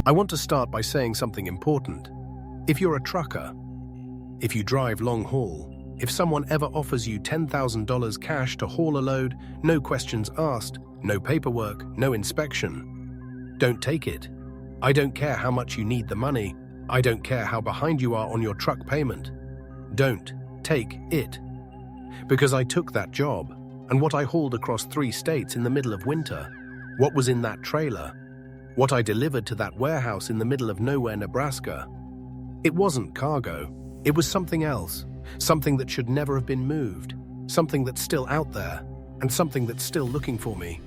I want to start by saying something important. If you're a trucker, if you drive long haul, if someone ever offers you $10,000 cash to haul a load, no questions asked, no paperwork, no inspection, don't take it. I don't care how much you need the money. I don't care how behind you are on your truck payment. Don't take it. Because I took that job, and what I hauled across 3 states in the middle of winter, what was in that trailer, what I delivered to that warehouse in the middle of nowhere, Nebraska, it wasn't cargo. It was something else, something that should never have been moved, something that's still out there, and something that's still looking for me.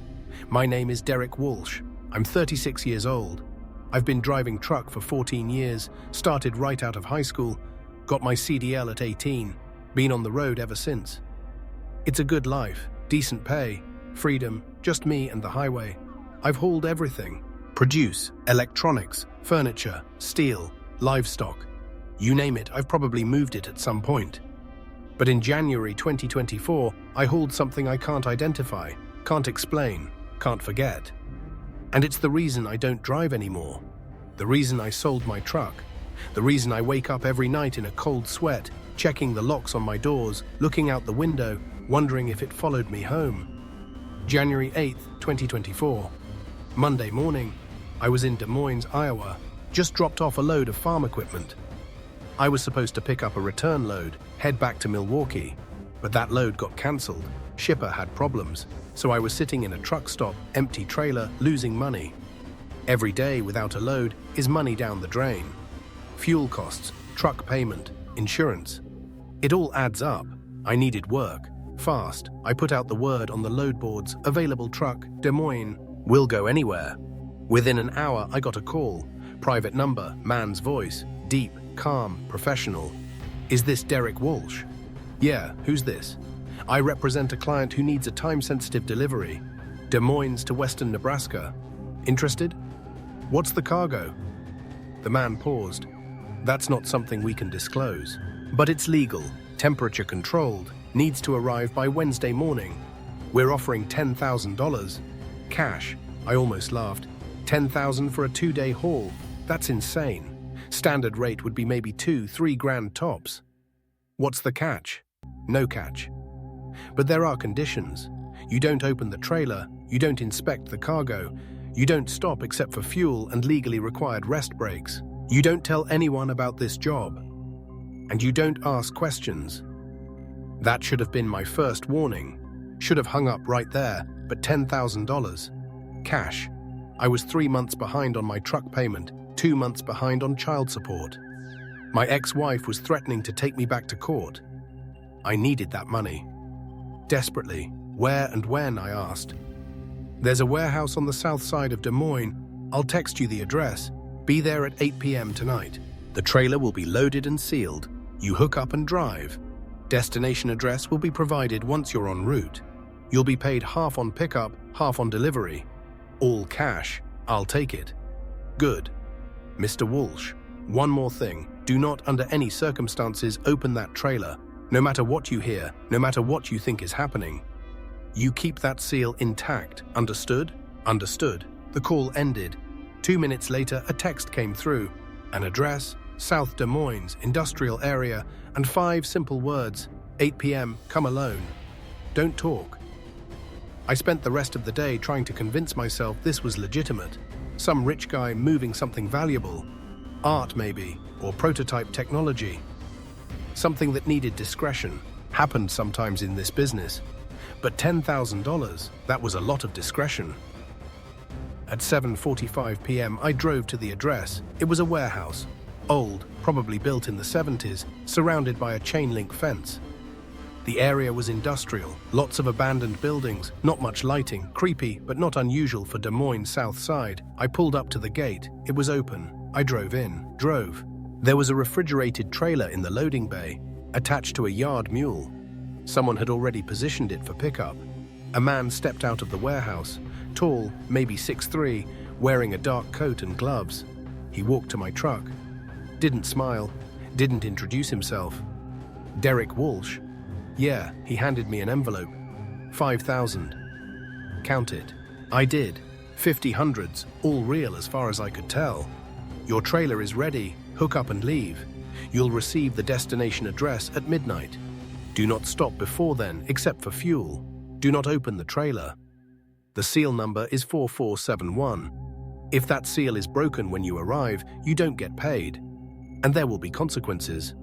My name is Derek Walsh. I'm 36 years old. I've been driving truck for 14 years, started right out of high school, got my CDL at 18, been on the road ever since. It's a good life, decent pay, freedom, just me and the highway. I've hauled everything: produce, electronics, furniture, steel, livestock. You name it, I've probably moved it at some point. But in January 2024, I hauled something I can't identify, can't explain, can't forget. And it's the reason I don't drive anymore. The reason I sold my truck. The reason I wake up every night in a cold sweat, checking the locks on my doors, looking out the window, wondering if it followed me home. January 8th, 2024. Monday morning, I was in Des Moines, Iowa, just dropped off a load of farm equipment. I was supposed to pick up a return load, head back to Milwaukee, but that load got cancelled. Shipper had problems, so I was sitting in a truck stop, empty trailer, losing money. Every day without a load is money down the drain. Fuel costs, truck payment, insurance. It all adds up. I needed work. Fast. I put out the word on the load boards, available truck, Des Moines, will go anywhere. Within an hour, I got a call. Private number, man's voice, deep, calm, professional. Is this Derek Walsh? Yeah, who's this? I represent a client who needs a time-sensitive delivery. Des Moines to western Nebraska. Interested? What's the cargo? The man paused. That's not something we can disclose. But it's legal, temperature controlled, needs to arrive by Wednesday morning. We're offering $10,000. Cash. I almost laughed. $10,000 for a 2-day haul. That's insane. Standard rate would be maybe $2-3 grand tops. What's the catch? No catch. But there are conditions. You don't open the trailer, you don't inspect the cargo, you don't stop except for fuel and legally required rest breaks. You don't tell anyone about this job. And you don't ask questions. That should have been my first warning. Should have hung up right there, but $10,000. Cash. I was 3 months behind on my truck payment, 2 months behind on child support. My ex-wife was threatening to take me back to court. I needed that money. Desperately. Where and when, I asked. There's a warehouse on the south side of Des Moines. I'll text you the address. Be there at 8 p.m. tonight. The trailer will be loaded and sealed. You hook up and drive. Destination address will be provided once you're en route. You'll be paid half on pickup, half on delivery. All cash. I'll take it. Good. Mr. Walsh, one more thing. Do not under any circumstances open that trailer. No matter what you hear, no matter what you think is happening. You keep that seal intact. Understood? Understood. The call ended. 2 minutes later, a text came through. An address, South Des Moines, industrial area, and 5 simple words. 8 p.m., come alone. Don't talk. I spent the rest of the day trying to convince myself this was legitimate. Some rich guy moving something valuable. Art maybe, or prototype technology. Something that needed discretion. Happened sometimes in this business. But $10,000, that was a lot of discretion. At 7:45 p.m. I drove to the address. It was a warehouse. Old, probably built in the 70s, surrounded by a chain-link fence. The area was industrial, lots of abandoned buildings, not much lighting, creepy but not unusual for Des Moines South Side. I pulled up to the gate. It was open. I drove in. There was a refrigerated trailer in the loading bay, attached to a yard mule. Someone had already positioned it for pickup. A man stepped out of the warehouse, tall, maybe 6'3", wearing a dark coat and gloves. He walked to my truck. Didn't smile, didn't introduce himself. Derek Walsh. Yeah, he handed me an envelope. $5,000. Count it. I did. 50 hundreds, all real as far as I could tell. Your trailer is ready, hook up and leave. You'll receive the destination address at midnight. Do not stop before then, except for fuel. Do not open the trailer. The seal number is 4471. If that seal is broken when you arrive, you don't get paid. And there will be consequences.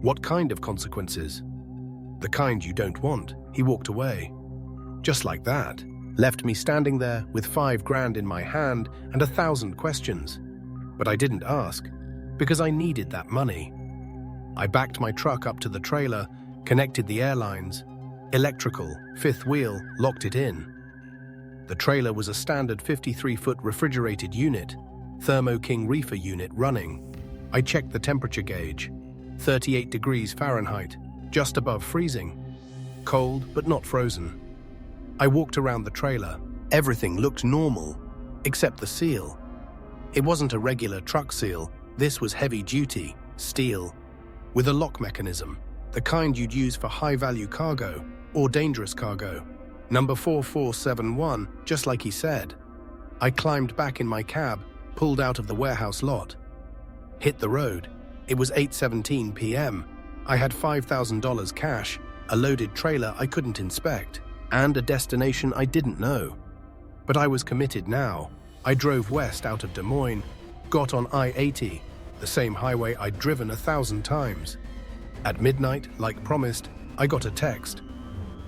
What kind of consequences? The kind you don't want. He walked away. Just like that. Left me standing there with $5,000 in my hand and 1,000 questions. But I didn't ask, because I needed that money. I backed my truck up to the trailer, connected the airlines, electrical, fifth wheel, locked it in. The trailer was a standard 53-foot refrigerated unit, Thermo King reefer unit running. I checked the temperature gauge, 38 degrees Fahrenheit, just above freezing. Cold, but not frozen. I walked around the trailer. Everything looked normal, except the seal. It wasn't a regular truck seal. This was heavy-duty, steel, with a lock mechanism, the kind you'd use for high-value cargo or dangerous cargo. Number 4471, just like he said. I climbed back in my cab, pulled out of the warehouse lot. Hit the road. It was 8:17 p.m. I had $5,000 cash, a loaded trailer I couldn't inspect, and a destination I didn't know. But I was committed now. I drove west out of Des Moines, got on I-80, the same highway I'd driven 1,000 times. At midnight, like promised, I got a text.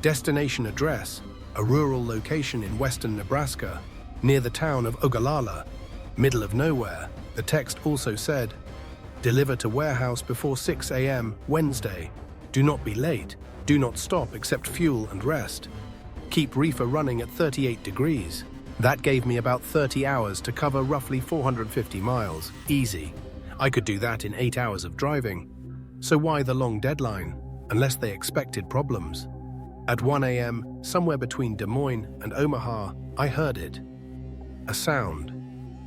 Destination address, a rural location in western Nebraska, near the town of Ogallala, middle of nowhere. The text also said, deliver to warehouse before 6 a.m. Wednesday. Do not be late. Do not stop except fuel and rest. Keep reefer running at 38 degrees. That gave me about 30 hours to cover roughly 450 miles. Easy. I could do that in 8 hours of driving. So why the long deadline, unless they expected problems? At 1 a.m., somewhere between Des Moines and Omaha, I heard it. A sound.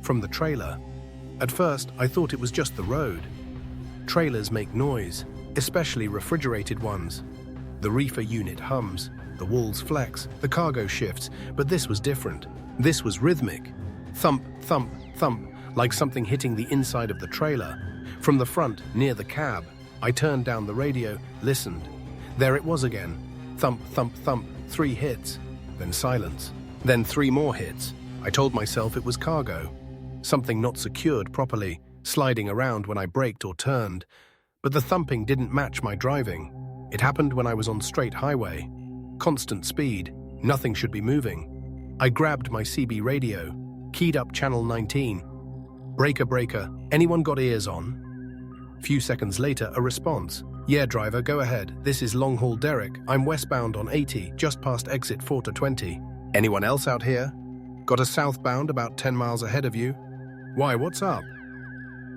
From the trailer. At first, I thought it was just the road. Trailers make noise, especially refrigerated ones. The reefer unit hums, the walls flex, the cargo shifts, but this was different. This was rhythmic. Thump, thump, thump, like something hitting the inside of the trailer. From the front, near the cab, I turned down the radio, listened. There it was again. Thump, thump, thump, 3 hits. Then silence. Then 3 more hits. I told myself it was cargo. Something not secured properly, sliding around when I braked or turned. But the thumping didn't match my driving. It happened when I was on straight highway. Constant speed. Nothing should be moving. I grabbed my CB radio, keyed up channel 19. Breaker, breaker, anyone got ears on? Few seconds later, a response. Yeah, driver, go ahead. This is long-haul Derek. I'm westbound on 80, just past exit 4 to 20. Anyone else out here? Got a southbound about 10 miles ahead of you? Why, what's up?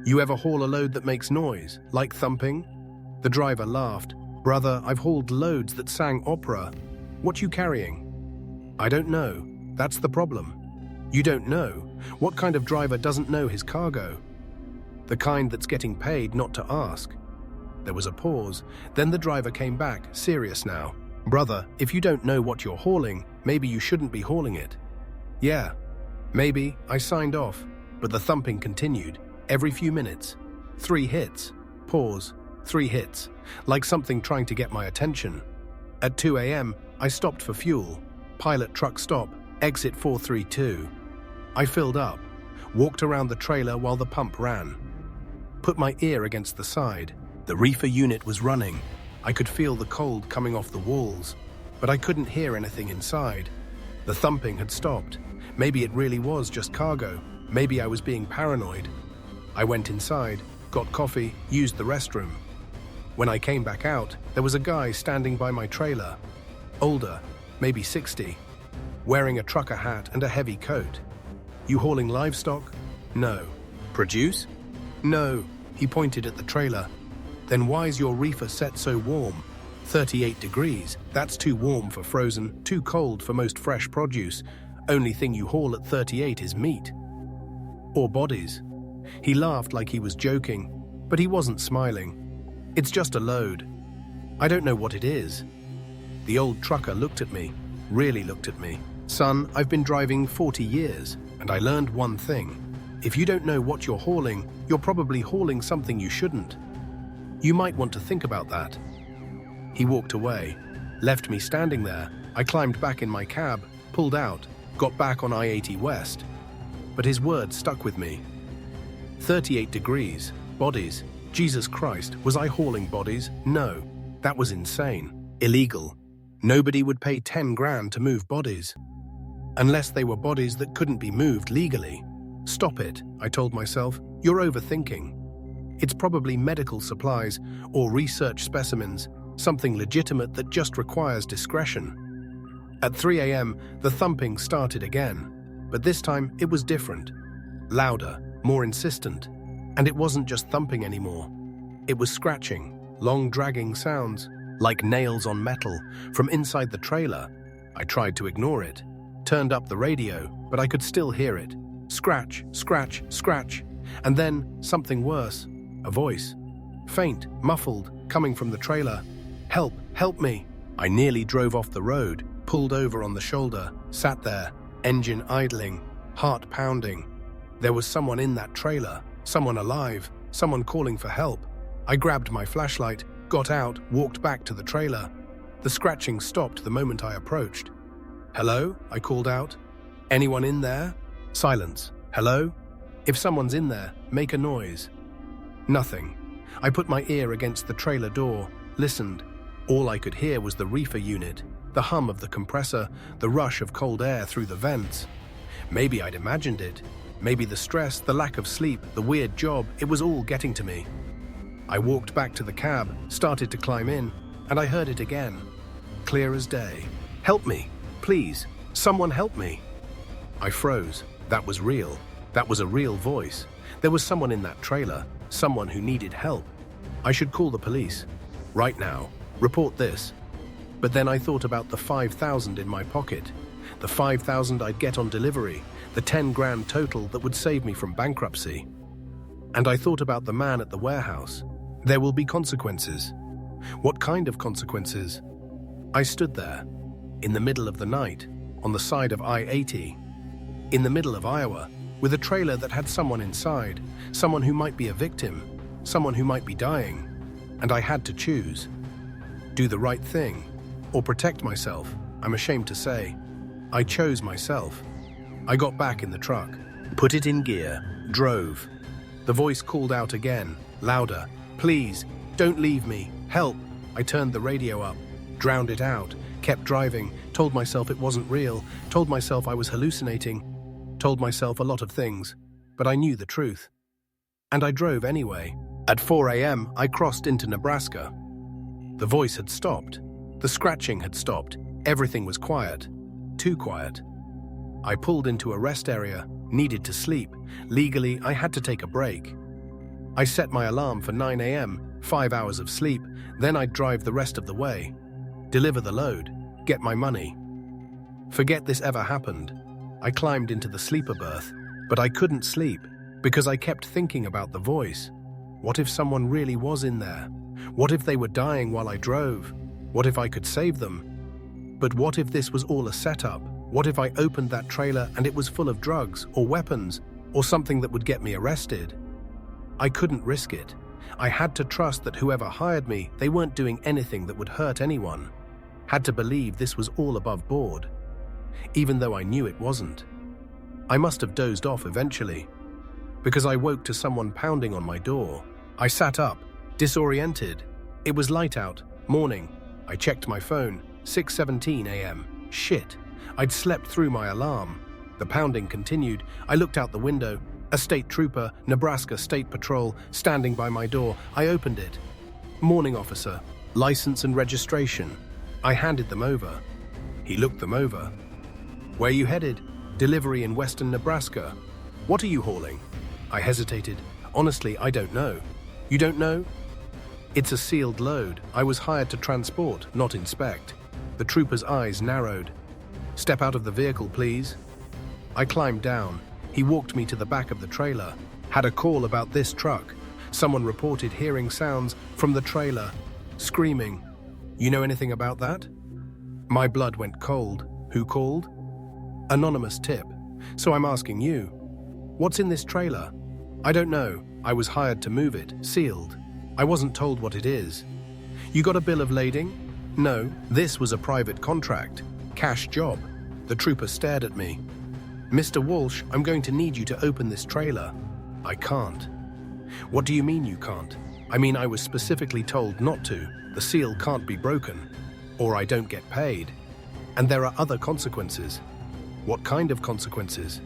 You ever haul a load that makes noise, like thumping? The driver laughed. Brother, I've hauled loads that sang opera. What you carrying? I don't know. That's the problem. You don't know? What kind of driver doesn't know his cargo? The kind that's getting paid not to ask. There was a pause. Then the driver came back, serious now. Brother, if you don't know what you're hauling, maybe you shouldn't be hauling it. Yeah, maybe. I signed off, but the thumping continued. Every few minutes. 3 hits. Pause. 3 hits. Like something trying to get my attention. At 2 a.m., I stopped for fuel. Pilot truck stop, exit 432. I filled up, walked around the trailer while the pump ran. Put my ear against the side. The reefer unit was running. I could feel the cold coming off the walls, but I couldn't hear anything inside. The thumping had stopped. Maybe it really was just cargo. Maybe I was being paranoid. I went inside, got coffee, used the restroom. When I came back out, there was a guy standing by my trailer. Older, maybe 60, wearing a trucker hat and a heavy coat. You hauling livestock? No. Produce? No. He pointed at the trailer. Then why's your reefer set so warm? 38 degrees. That's too warm for frozen, too cold for most fresh produce. Only thing you haul at 38 is meat. Or bodies. He laughed like he was joking, but he wasn't smiling. It's just a load. I don't know what it is. The old trucker looked at me, really looked at me. Son, I've been driving 40 years, and I learned one thing. If you don't know what you're hauling, you're probably hauling something you shouldn't. You might want to think about that. He walked away, left me standing there. I climbed back in my cab, pulled out, got back on I-80 West. But his words stuck with me. 38 degrees, bodies. Jesus Christ, was I hauling bodies? No, that was insane. Illegal. Nobody would pay 10 grand to move bodies. Unless they were bodies that couldn't be moved legally. Stop it, I told myself. You're overthinking. It's probably medical supplies or research specimens, something legitimate that just requires discretion. At 3 a.m., the thumping started again, but this time it was different. Louder, more insistent. And it wasn't just thumping anymore. It was scratching, long dragging sounds, like nails on metal, from inside the trailer. I tried to ignore it, turned up the radio, but I could still hear it. Scratch, scratch, scratch. And then something worse, a voice. Faint, muffled, coming from the trailer. Help, help me. I nearly drove off the road, pulled over on the shoulder, sat there, engine idling, heart pounding. There was someone in that trailer, someone alive, someone calling for help. I grabbed my flashlight, got out, walked back to the trailer. The scratching stopped the moment I approached. Hello? I called out. Anyone in there? Silence. Hello? If someone's in there, make a noise. Nothing. I put my ear against the trailer door, listened. All I could hear was the reefer unit, the hum of the compressor, the rush of cold air through the vents. Maybe I'd imagined it. Maybe the stress, the lack of sleep, the weird job, it was all getting to me. I walked back to the cab, started to climb in, and I heard it again. Clear as day. Help me, please. Someone help me. I froze. That was real. That was a real voice. There was someone in that trailer, someone who needed help. I should call the police. Right now. Report this. But then I thought about the 5,000 in my pocket. The 5,000 I'd get on delivery. The 10 grand total that would save me from bankruptcy. And I thought about the man at the warehouse. There will be consequences. What kind of consequences? I stood there, in the middle of the night, on the side of I-80, in the middle of Iowa, with a trailer that had someone inside, someone who might be a victim, someone who might be dying, and I had to choose. Do the right thing, or protect myself, I'm ashamed to say. I chose myself. I got back in the truck, put it in gear, drove. The voice called out again, louder. Please, don't leave me, help. I turned the radio up, drowned it out, kept driving, told myself it wasn't real, told myself I was hallucinating, told myself a lot of things, but I knew the truth. And I drove anyway. At 4 a.m., I crossed into Nebraska. The voice had stopped. The scratching had stopped. Everything was quiet. Too quiet. I pulled into a rest area, needed to sleep. Legally, I had to take a break. I set my alarm for 9 a.m., 5 hours of sleep, then I'd drive the rest of the way. Deliver the load, get my money. Forget this ever happened. I climbed into the sleeper berth, but I couldn't sleep because I kept thinking about the voice. What if someone really was in there? What if they were dying while I drove? What if I could save them? But what if this was all a setup? What if I opened that trailer and it was full of drugs or weapons or something that would get me arrested? I couldn't risk it. I had to trust that whoever hired me, they weren't doing anything that would hurt anyone. Had to believe this was all above board, even though I knew it wasn't. I must have dozed off eventually, because I woke to someone pounding on my door. I sat up, disoriented. It was light out, morning. I checked my phone, 6:17 a.m. Shit, I'd slept through my alarm. The pounding continued. I looked out the window. A state trooper, Nebraska State Patrol, standing by my door. I opened it. Morning, officer. License and registration. I handed them over. He looked them over. Where you headed? Delivery in western Nebraska. What are you hauling? I hesitated. Honestly, I don't know. You don't know? It's a sealed load. I was hired to transport, not inspect. The trooper's eyes narrowed. Step out of the vehicle, please. I climbed down. He walked me to the back of the trailer. Had a call about this truck. Someone reported hearing sounds from the trailer, screaming. You know anything about that? My blood went cold. Who called? Anonymous tip. So I'm asking you. What's in this trailer? I don't know. I was hired to move it, sealed. I wasn't told what it is. You got a bill of lading? No, this was a private contract. Cash job. The trooper stared at me. Mr. Walsh, I'm going to need you to open this trailer. I can't. What do you mean you can't? I mean, I was specifically told not to. The seal can't be broken, or I don't get paid. And there are other consequences. What kind of consequences?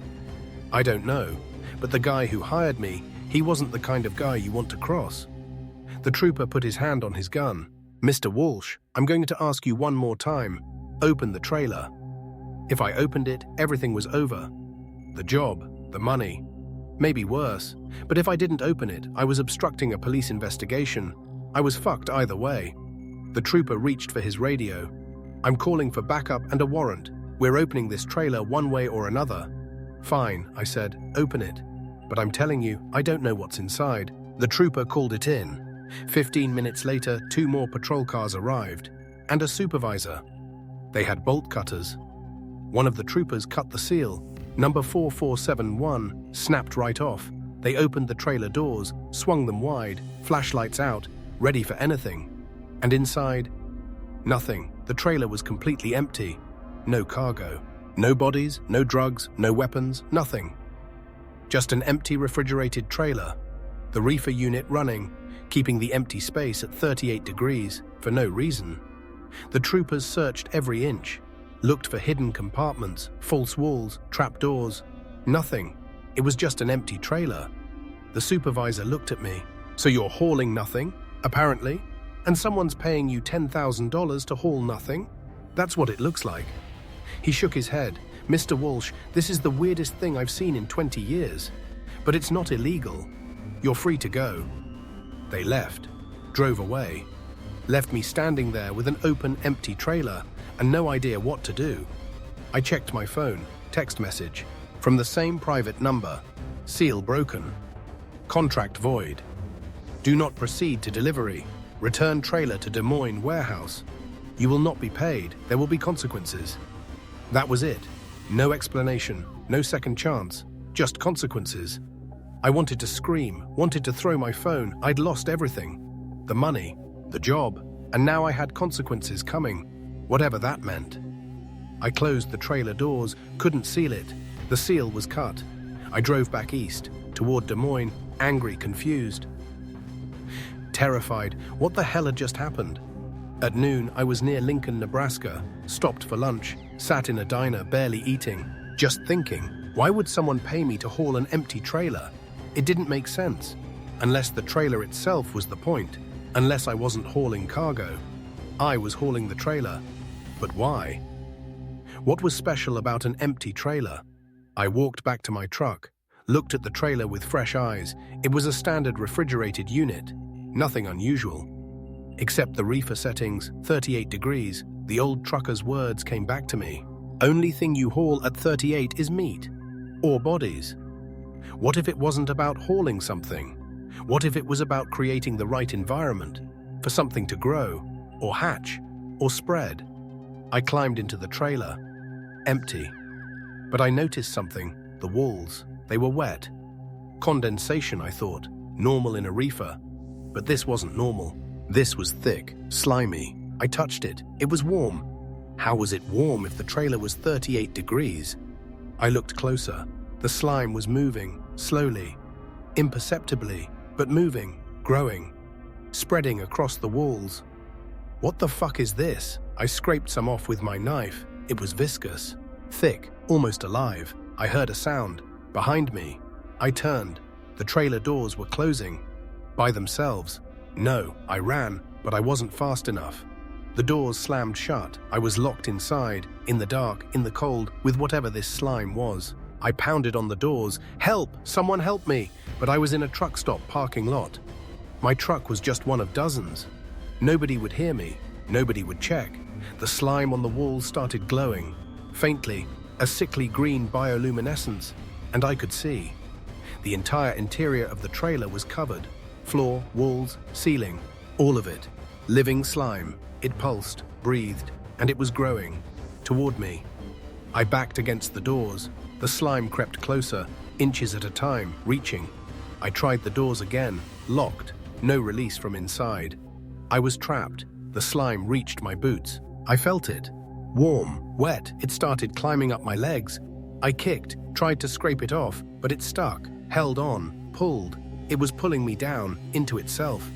I don't know, but the guy who hired me, he wasn't the kind of guy you want to cross. The trooper put his hand on his gun. Mr. Walsh, I'm going to ask you one more time. Open the trailer. If I opened it, everything was over. The job, the money, maybe worse. But if I didn't open it, I was obstructing a police investigation. I was fucked either way. The trooper reached for his radio. I'm calling for backup and a warrant. We're opening this trailer one way or another. Fine, I said, open it. But I'm telling you, I don't know what's inside. The trooper called it in. 15 minutes later, 2 more patrol cars arrived, and a supervisor. They had bolt cutters. One of the troopers cut the seal. Number 4471 snapped right off. They opened the trailer doors, swung them wide, flashlights out, ready for anything. And inside, nothing. The trailer was completely empty. No cargo. No bodies, no drugs, no weapons, nothing. Just an empty refrigerated trailer. The reefer unit running, keeping the empty space at 38 degrees for no reason. The troopers searched every inch, looked for hidden compartments, false walls, trapdoors. Nothing. It was just an empty trailer. The supervisor looked at me. So you're hauling nothing, apparently? And someone's paying you $10,000 to haul nothing? That's what it looks like. He shook his head. Mr. Walsh, this is the weirdest thing I've seen in 20 years. But it's not illegal. You're free to go. They left, drove away, left me standing there with an open, empty trailer and no idea what to do. I checked my phone, text message, from the same private number. Seal broken. Contract void. Do not proceed to delivery. Return trailer to Des Moines warehouse. You will not be paid. There will be consequences. That was it. No explanation, no second chance, just consequences. I wanted to scream, wanted to throw my phone. I'd lost everything. The money, the job, and now I had consequences coming, whatever that meant. I closed the trailer doors, couldn't seal it. The seal was cut. I drove back east, toward Des Moines, angry, confused. Terrified, what the hell had just happened? At noon, I was near Lincoln, Nebraska, stopped for lunch, sat in a diner, barely eating, just thinking, why would someone pay me to haul an empty trailer? It didn't make sense, unless the trailer itself was the point, unless I wasn't hauling cargo. I was hauling the trailer, but why? What was special about an empty trailer? I walked back to my truck, looked at the trailer with fresh eyes. It was a standard refrigerated unit, nothing unusual. Except the reefer settings, 38 degrees, the old trucker's words came back to me. Only thing you haul at 38 is meat, or bodies. What if it wasn't about hauling something? What if it was about creating the right environment for something to grow, or hatch, or spread? I climbed into the trailer, empty. But I noticed something, the walls, they were wet. Condensation, I thought, normal in a reefer. But this wasn't normal. This was thick, slimy. I touched it. It was warm. How was it warm if the trailer was 38 degrees? I looked closer. The slime was moving, slowly, imperceptibly, but moving, growing, spreading across the walls. What the fuck is this? I scraped some off with my knife. It was viscous, thick, almost alive. I heard a sound. Behind me. I turned. The trailer doors were closing. By themselves. No, I ran, but I wasn't fast enough. The doors slammed shut. I was locked inside, in the dark, in the cold, with whatever this slime was. I pounded on the doors. Help! Someone help me! But I was in a truck stop parking lot. My truck was just one of dozens. Nobody would hear me. Nobody would check. The slime on the walls started glowing. Faintly, a sickly green bioluminescence. And I could see. The entire interior of the trailer was covered. Floor, walls, ceiling, all of it. Living slime. It pulsed, breathed, and it was growing. Toward me. I backed against the doors. The slime crept closer. inches at a time, reaching. I tried the doors again, locked, no release from inside. I was trapped. The slime reached my boots. I felt it. Warm, wet, it started climbing up my legs. I kicked, tried to scrape it off, but it stuck, held on, pulled. It was pulling me down, into itself.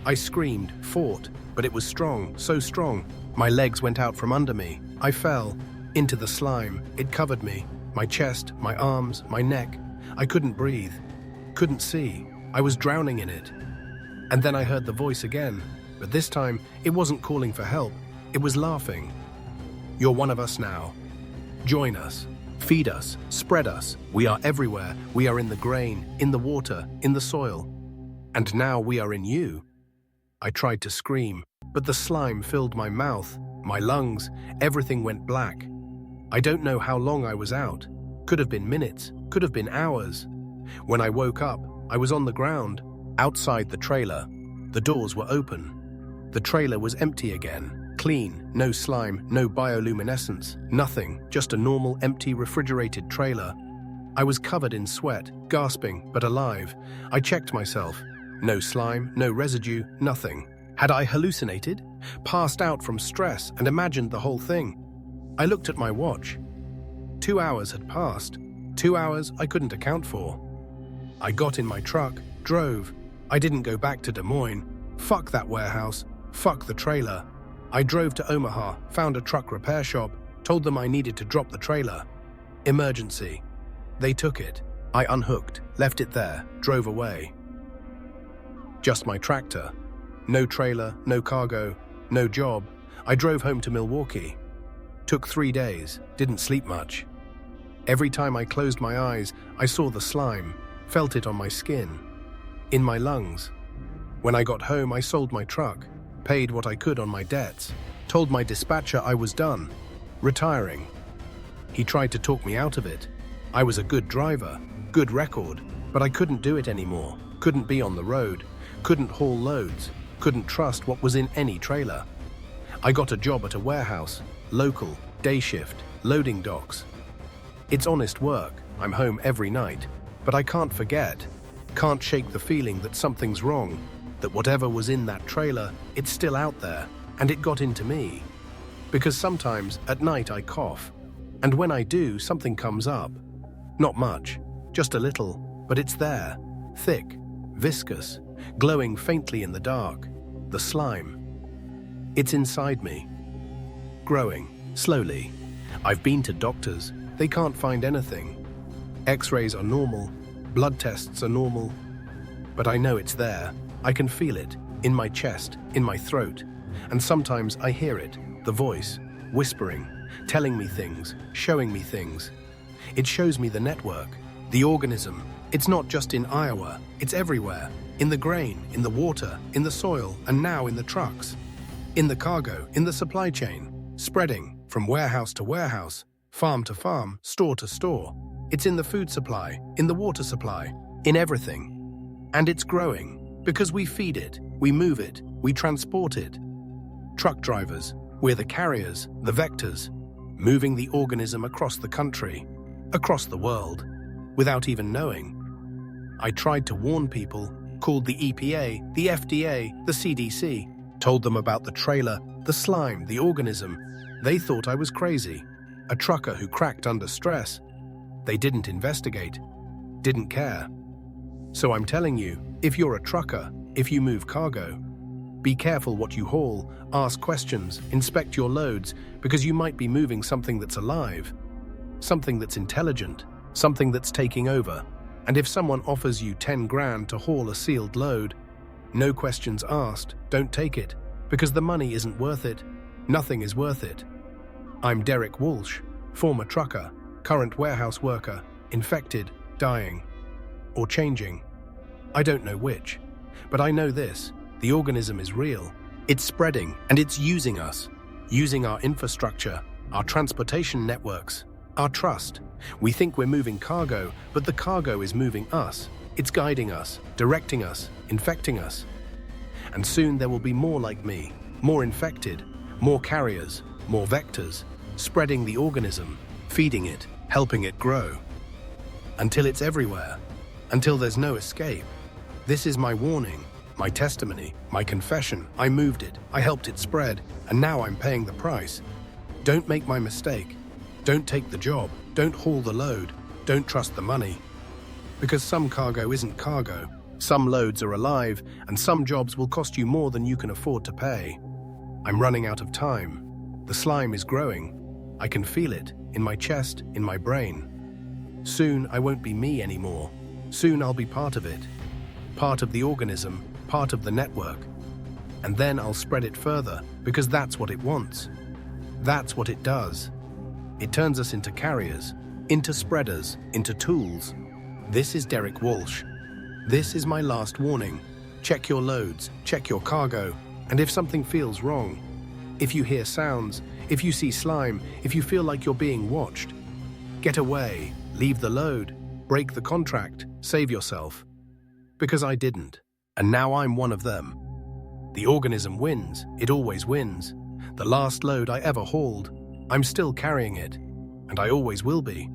I screamed, fought, but it was strong, so strong. My legs went out from under me. I fell into the slime. It covered me, my chest, my arms, my neck. I couldn't breathe, couldn't see. I was drowning in it. And then I heard the voice again, but this time it wasn't calling for help. It was laughing. You're one of us now. Join us. Feed us. Spread us. We are everywhere. We are in the grain, in the water, in the soil. And now we are in you. I tried to scream, but the slime filled my mouth, my lungs. Everything went black. I don't know how long I was out. Could have been minutes, could have been hours. When I woke up, I was on the ground, outside the trailer. The doors were open. The trailer was empty again, clean, no slime, no bioluminescence, nothing, just a normal, empty, refrigerated trailer. I was covered in sweat, gasping, but alive. I checked myself. No slime, no residue, nothing. Had I hallucinated? Passed out from stress and imagined the whole thing? I looked at my watch. 2 hours had passed. 2 hours I couldn't account for. I got in my truck, drove. I didn't go back to Des Moines. Fuck that warehouse. Fuck the trailer. I drove to Omaha, found a truck repair shop, told them I needed to drop the trailer. Emergency. They took it. I unhooked, left it there, drove away. Just my tractor. No trailer, no cargo, no job. I drove home to Milwaukee. Took 3 days, didn't sleep much. Every time I closed my eyes, I saw the slime, felt it on my skin, in my lungs. When I got home, I sold my truck, paid what I could on my debts, told my dispatcher I was done, retiring. He tried to talk me out of it. I was a good driver, good record, but I couldn't do it anymore, couldn't be on the road, couldn't haul loads, couldn't trust what was in any trailer. I got a job at a warehouse, local, day shift, loading docks. It's honest work, I'm home every night, but I can't forget, can't shake the feeling that something's wrong, that whatever was in that trailer, it's still out there, and it got into me. Because sometimes at night I cough, and when I do, something comes up. Not much, just a little, but it's there, thick, viscous, glowing faintly in the dark, the slime. It's inside me, growing, slowly. I've been to doctors, they can't find anything. X-rays are normal, blood tests are normal, but I know it's there. I can feel it, in my chest, in my throat, and sometimes I hear it, the voice, whispering, telling me things, showing me things. It shows me the network, the organism. It's not just in Iowa, it's everywhere, in the grain, in the water, in the soil, and now in the trucks, in the cargo, in the supply chain, spreading from warehouse to warehouse, farm to farm, store to store. It's in the food supply, in the water supply, in everything. And it's growing, because we feed it, we move it, we transport it. Truck drivers, we're the carriers, the vectors, moving the organism across the country, across the world, without even knowing. I tried to warn people, called the EPA, the FDA, the CDC, told them about the trailer, the slime, the organism. They thought I was crazy, a trucker who cracked under stress. They didn't investigate, didn't care. So I'm telling you, if you're a trucker, if you move cargo, be careful what you haul, ask questions, inspect your loads, because you might be moving something that's alive, something that's intelligent, something that's taking over. And if someone offers you 10 grand to haul a sealed load, no questions asked, don't take it, because the money isn't worth it. Nothing is worth it. I'm Derek Walsh, former trucker, current warehouse worker, infected, dying, or changing. I don't know which, but I know this, the organism is real. It's spreading, and it's using us, using our infrastructure, our transportation networks, our trust. We think we're moving cargo, but the cargo is moving us. It's guiding us, directing us, infecting us. And soon there will be more like me, more infected, more carriers, more vectors, spreading the organism, feeding it, helping it grow. until it's everywhere, until there's no escape. This is my warning, my testimony, my confession. I moved it, I helped it spread, and now I'm paying the price. Don't make my mistake. Don't take the job. Don't haul the load. Don't trust the money. Because some cargo isn't cargo. Some loads are alive, and some jobs will cost you more than you can afford to pay. I'm running out of time. The slime is growing. I can feel it, in my chest, in my brain. Soon I won't be me anymore. Soon I'll be part of it. Part of the organism, part of the network. And then I'll spread it further, because that's what it wants. That's what it does. It turns us into carriers, into spreaders, into tools. This is Derek Walsh. This is my last warning. Check your loads, check your cargo, and if something feels wrong, if you hear sounds, if you see slime, if you feel like you're being watched, get away, leave the load, break the contract, save yourself. Because I didn't, and now I'm one of them. The organism wins, it always wins. The last load I ever hauled, I'm still carrying it, and I always will be.